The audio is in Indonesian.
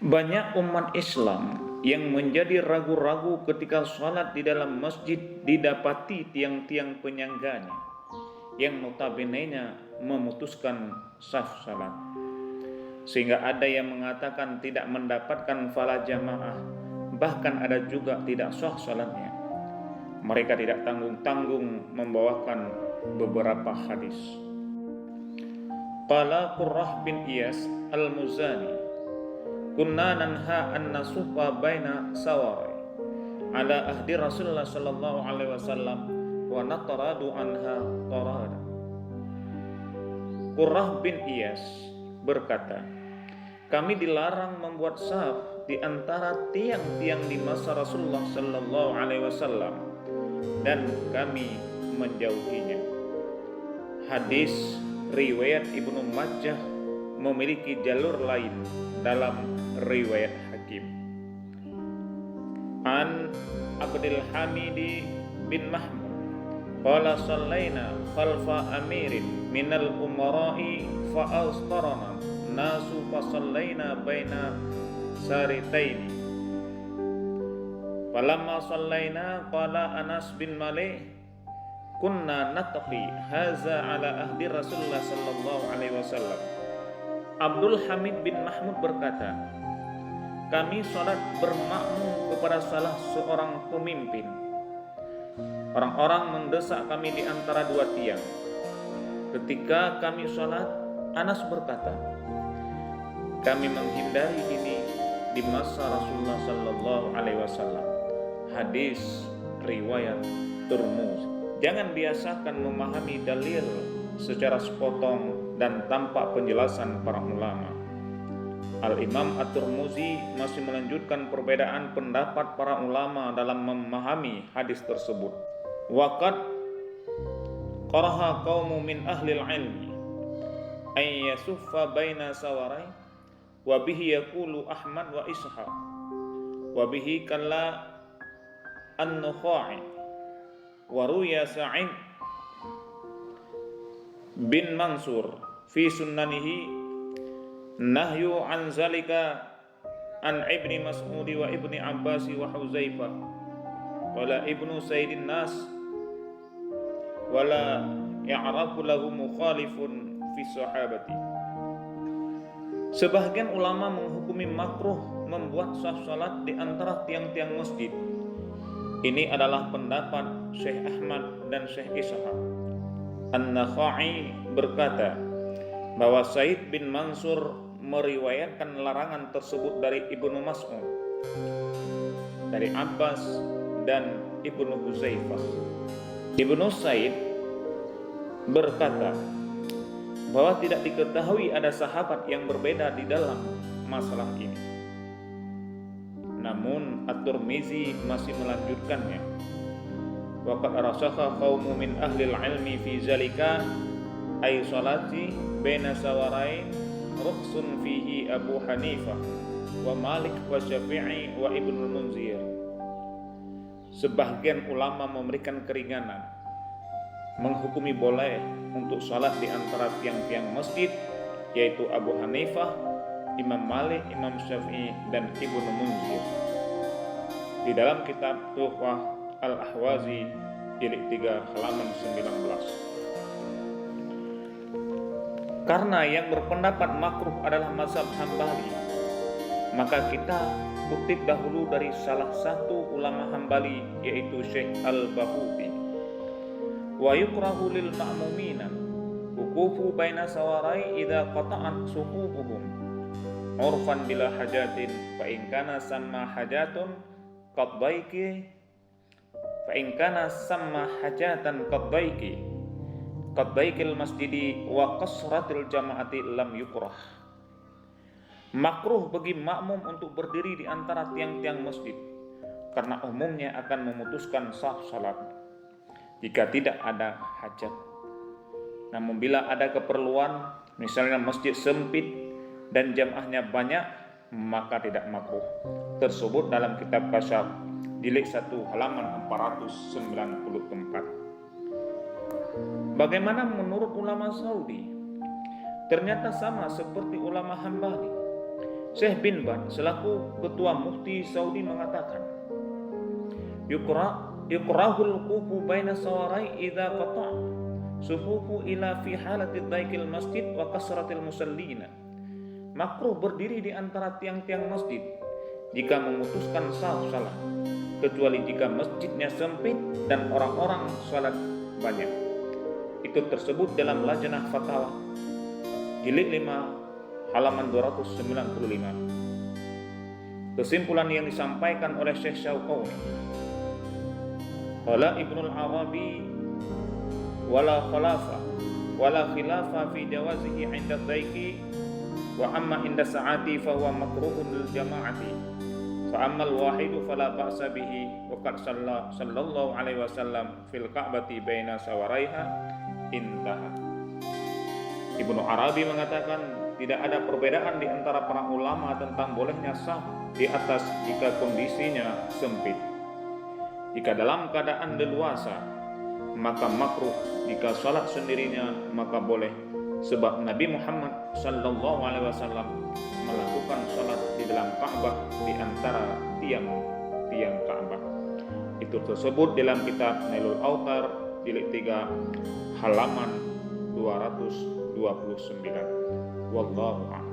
Banyak umat Islam yang menjadi ragu-ragu ketika sholat di dalam masjid didapati tiang-tiang penyangganya yang notabene-nya memutuskan saf salat. Sehingga ada yang mengatakan tidak mendapatkan fala jamaah, bahkan ada juga tidak sah salatnya. Mereka tidak tanggung-tanggung membawakan beberapa hadis. Qala Qurrah bin Iyas al-Muzani, kunna nanha an nasufa baina sawari ala ahdi Rasulullah sallallahu alaihi wasallam wa nataradu anha tarada. Qurrah bin Iyas berkata, kami dilarang membuat saf di antara tiang-tiang di masa Rasulullah sallallahu alaihi wasallam dan kami menjauhinya. Hadis riwayat Ibnu Majah memiliki jalur lain dalam riwayat Hakim. An Abdul Hamid bin Mahmud qala sallaina khalfa amirin minal umara'i fa astarana nasu fa sallaina baina saritaini falamma sallaina qala Anas bin Malik kunna natqi haza ala ahdi Rasulullah sallallahu alaihi wasallam. Abdul Hamid bin Mahmud berkata, kami sholat bermakmum kepada salah seorang pemimpin. Orang-orang mendesak kami di antara dua tiang. Ketika kami sholat, Anas berkata, kami menghindari ini di masa Rasulullah sallallahu alaihi wasallam. Hadis riwayat Tirmidzi. Jangan biasakan memahami dalil secara sepotong dan tanpa penjelasan para ulama. Al-Imam At-Tirmidzi masih melanjutkan perbedaan pendapat para ulama dalam memahami hadis tersebut. Waqad qaraha qaumun min ahli al-ilmi ay yasuffa baina sawarai wa bihi yaqulu Ahmad wa Ishaq wa bihi kalla an-Nukhai wa ruya Sa'id bin Mansur fi sunnanihi nahyu an zalika an ibni Mas'ud wa ibni Abbas wa Huzaifah wala ibnu Sayyidin Nas wala ya'rafu lahu mukhalifun fi sahabati. Sebahagian ulama menghukumi makruh membuat saf salat di antara tiang-tiang masjid. Ini adalah pendapat Syekh Ahmad dan Syekh Ishaq. An-Nakhai berkata bahwa Said bin Mansur meriwayatkan larangan tersebut dari Ibnu Mas'ud, dari Abbas dan Ibnu Huzaifah. Ibnu Said berkata bahwa tidak diketahui ada sahabat yang berbeda di dalam masalah ini. Namun At-Tirmidzi masih melanjutkannya. Waqad rasakha qaumun min ahli al-ilmi fi zalika ay salati baina sawarain rukhsun fihi Abu Hanifah wa Malik wa Syafi'i wa Ibnu Munzir. Sebagian ulama memberikan keringanan menghukumi boleh untuk salat di antara tiang-tiang masjid, yaitu Abu Hanifah, Imam Malik, Imam Syafi'i dan Ibnu Munzir. Di dalam kitab Tuhfah Al-Ahwazi jilid 3 halaman 19. Karena yang berpendapat makruh adalah mazhab Hambali, maka kita kutip dahulu dari salah satu ulama Hambali, yaitu Syekh Al-Bahuti. Wa yukrahu lil ma'mumina wuqufu baina sawarai idza qata'at suqubuhum urfan bila hajatin fa in kana samma hajatun qadbaiki fa in kana samma hajatan qadbaikil masjidi wa qasratil jamaati lam yukrah. Makruh bagi makmum untuk berdiri di antara tiang-tiang masjid karena umumnya akan memutuskan sah salat jika tidak ada hajat. Namun bila ada keperluan, misalnya masjid sempit dan jamaahnya banyak, maka tidak makruh. Tersebut dalam kitab Kasyaf jilid 1 halaman 494. Bagaimana menurut ulama Saudi? Ternyata sama seperti ulama Hambali. Syekh bin Baz selaku ketua mufti Saudi mengatakan, yukrahul qufu baina sawarai idza qata' sufufu ila fi halati dhaikil masjid wa kasratil musallina. Makruh berdiri di antara tiang-tiang masjid jika memutuskan saf salat, kecuali jika masjidnya sempit dan orang-orang salat banyak. Itu tersebut dalam Lajnah Fatawa jilid 5 halaman 295. Kesimpulan yang disampaikan oleh Syekh Syauqawi, qala Ibnul Arabi wala khilafa fi jawazihi 'inda dhaiki wa amma inda sa'ati fa huwa makruhun lil jama'ati fa ammal wahidu fala ba'sa bihi wa qad sallallahu alaihi wasallam fil ka'bati baina sawaraiha intaha. Ibnu Arabi mengatakan tidak ada perbedaan di antara para ulama tentang bolehnya saf di atas jika kondisinya sempit. Jika dalam keadaan leluasa maka makruh, jika salat sendirinya maka boleh, sebab Nabi Muhammad sallallahu alaihi wasallam melakukan salat di dalam Ka'bah di antara tiang-tiang Ka'bah. Itu tersebut dalam kitab Nailul Autar jilid 3 halaman 229. Wallahu a'lam.